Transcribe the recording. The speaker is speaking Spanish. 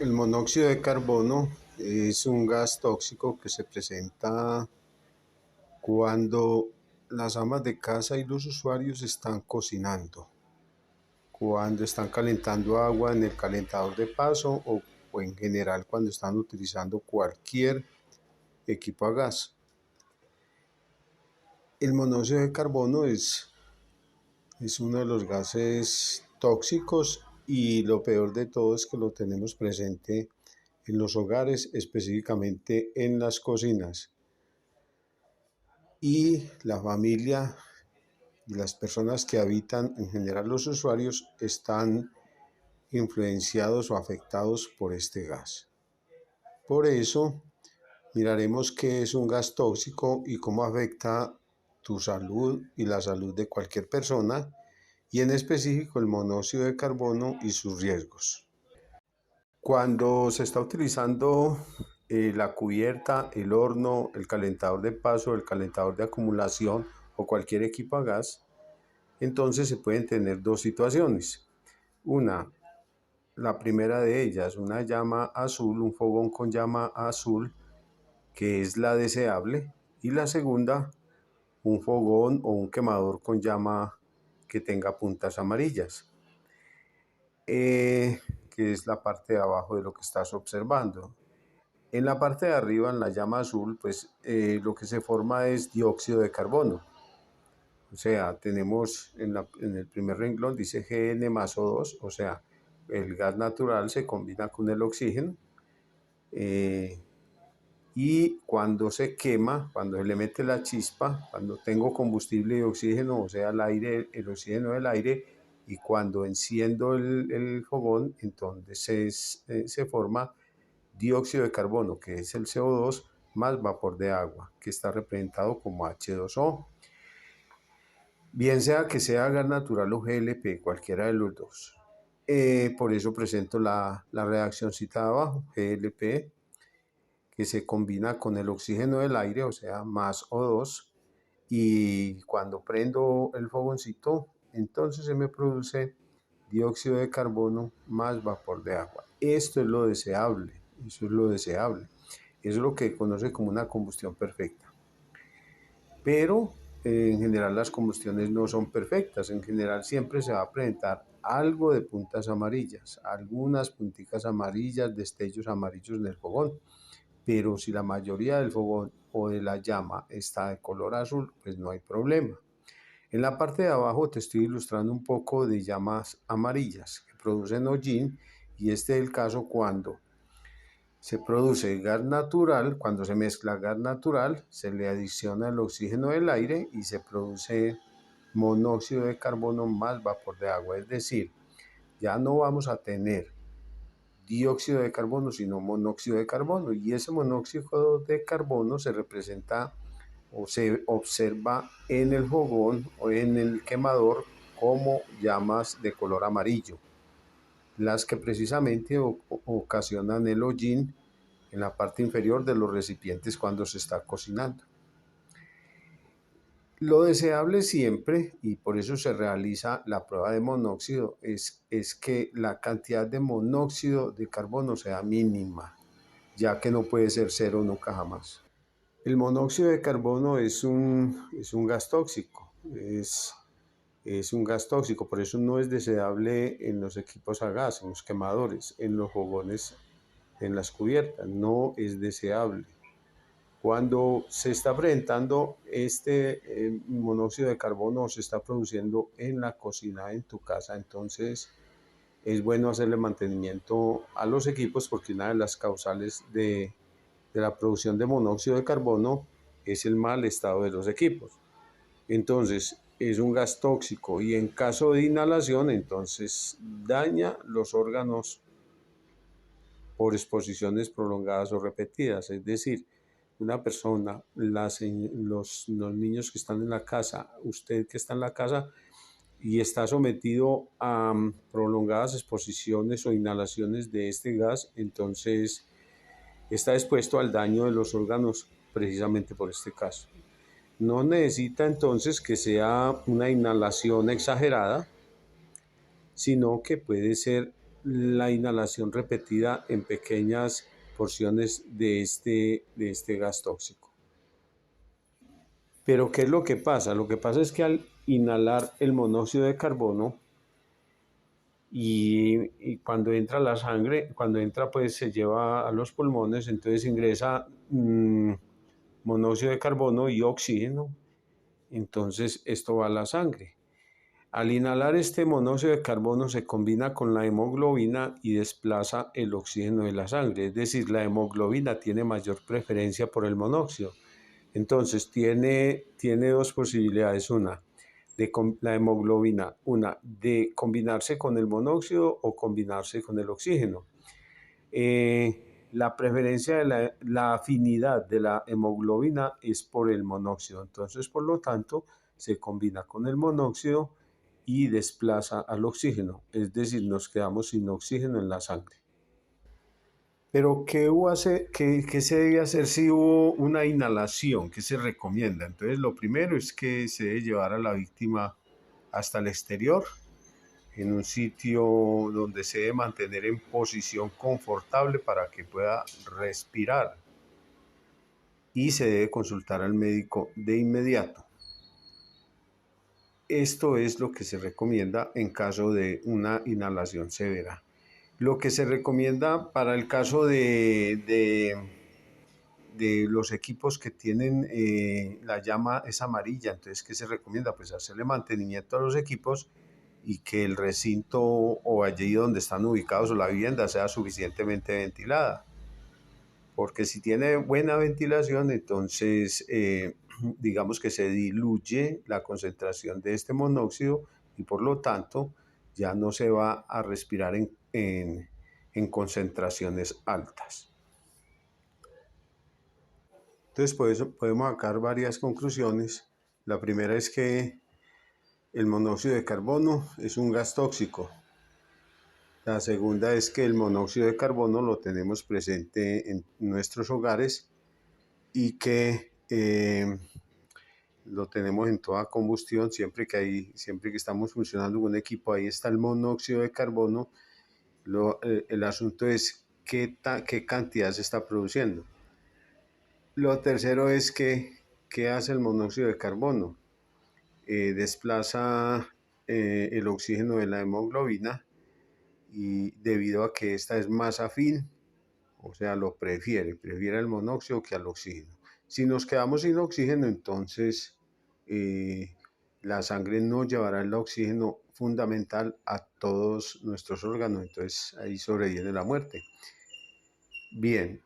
El monóxido de carbono es un gas tóxico que se presenta cuando las amas de casa y los usuarios están cocinando, cuando están calentando agua en el calentador de paso o en general cuando están utilizando cualquier equipo a gas. El monóxido de carbono es uno de los gases tóxicos y lo peor de todo es que lo tenemos presente en los hogares, específicamente en las cocinas. Y la familia y las personas que habitan, en general los usuarios, están influenciados o afectados por este gas. Por eso, miraremos qué es un gas tóxico y cómo afecta tu salud y la salud de cualquier persona, y en específico el monóxido de carbono y sus riesgos. Cuando se está utilizando la cubierta, el horno, el calentador de paso, el calentador de acumulación o cualquier equipo a gas, entonces se pueden tener dos situaciones. Una, la primera de ellas, una llama azul, un fogón con llama azul, que es la deseable, y la segunda, un fogón o un quemador con llama que tenga puntas amarillas, que es la parte de abajo de lo que estás observando. En la parte de arriba, en la llama azul, pues lo que se forma es dióxido de carbono. O sea, tenemos en el primer renglón dice Gn más O2, o sea, el gas natural se combina con el oxígeno y cuando se quema, cuando se le mete la chispa, cuando tengo combustible y oxígeno, o sea, el aire, el oxígeno del aire, y cuando enciendo el fogón, entonces se forma dióxido de carbono, que es el CO2, más vapor de agua, que está representado como H2O. Bien sea que sea gas natural o GLP, cualquiera de los dos. Por eso presento la reaccióncita de abajo, GLP, que se combina con el oxígeno del aire, o sea, más O2, y cuando prendo el fogoncito, entonces se me produce dióxido de carbono más vapor de agua. Esto es lo deseable, eso es lo deseable. Eso es lo que conoce como una combustión perfecta. Pero en general las combustiones no son perfectas, en general siempre se va a presentar algo de puntas amarillas, algunas punticas amarillas, destellos amarillos en el fogón, pero si la mayoría del fogón o de la llama está de color azul, pues no hay problema. En la parte de abajo te estoy ilustrando un poco de llamas amarillas que producen hollín, y este es el caso cuando se produce gas natural. Cuando se mezcla gas natural, se le adiciona el oxígeno del aire y se produce monóxido de carbono más vapor de agua. Es decir, ya no vamos a tener dióxido de carbono, sino monóxido de carbono. Y ese monóxido de carbono se representa o se observa en el fogón o en el quemador como llamas de color amarillo, las que precisamente ocasionan el hollín en la parte inferior de los recipientes cuando se está cocinando. Lo deseable siempre, y por eso se realiza la prueba de monóxido, es que la cantidad de monóxido de carbono sea mínima, ya que no puede ser cero nunca jamás. El monóxido de carbono es un gas tóxico, es un gas tóxico, por eso no es deseable en los equipos a gas, en los quemadores, en los fogones, en las cubiertas, no es deseable. Cuando se está presentando este monóxido de carbono, se está produciendo en la cocina, en tu casa, entonces es bueno hacerle mantenimiento a los equipos, porque una de las causales de la producción de monóxido de carbono es el mal estado de los equipos. Entonces es un gas tóxico y en caso de inhalación, entonces daña los órganos por exposiciones prolongadas o repetidas. Es decir, una persona, los niños que están en la casa, usted que está en la casa y está sometido a prolongadas exposiciones o inhalaciones de este gas, entonces está expuesto al daño de los órganos precisamente por este caso. No necesita entonces que sea una inhalación exagerada, sino que puede ser la inhalación repetida en pequeñas porciones de este gas tóxico. Pero ¿qué es lo que pasa? Lo que pasa es que al inhalar el monóxido de carbono y cuando entra la sangre, cuando entra pues se lleva a los pulmones, entonces ingresa monóxido de carbono y oxígeno, entonces esto va a la sangre. Al inhalar este monóxido de carbono se combina con la hemoglobina y desplaza el oxígeno de la sangre, es decir, la hemoglobina tiene mayor preferencia por el monóxido. Entonces tiene dos posibilidades, una de la hemoglobina, una de combinarse con el monóxido o combinarse con el oxígeno. La preferencia de la afinidad de la hemoglobina es por el monóxido, entonces por lo tanto se combina con el monóxido y desplaza al oxígeno, es decir, nos quedamos sin oxígeno en la sangre. Pero ¿qué se debe hacer si hubo una inhalación? ¿Qué se recomienda? Entonces, lo primero es que se debe llevar a la víctima hasta el exterior, en un sitio donde se debe mantener en posición confortable para que pueda respirar y se debe consultar al médico de inmediato. Esto es lo que se recomienda en caso de una inhalación severa. Lo que se recomienda para el caso de los equipos que tienen la llama es amarilla, entonces ¿qué se recomienda? Pues hacerle mantenimiento a los equipos y que el recinto o allí donde están ubicados o la vivienda sea suficientemente ventilada. Porque si tiene buena ventilación, entonces digamos que se diluye la concentración de este monóxido y por lo tanto ya no se va a respirar en concentraciones altas. Entonces, por eso podemos sacar varias conclusiones. La primera es que el monóxido de carbono es un gas tóxico. La segunda es que el monóxido de carbono lo tenemos presente en nuestros hogares y que lo tenemos en toda combustión, siempre que estamos funcionando con un equipo, ahí está el monóxido de carbono. El asunto es qué cantidad se está produciendo. Lo tercero es que, ¿qué hace el monóxido de carbono? Desplaza el oxígeno de la hemoglobina y debido a que esta es más afín, o sea, prefiere el monóxido que al oxígeno. Si nos quedamos sin oxígeno, entonces la sangre no llevará el oxígeno fundamental a todos nuestros órganos, entonces ahí sobreviene la muerte. Bien.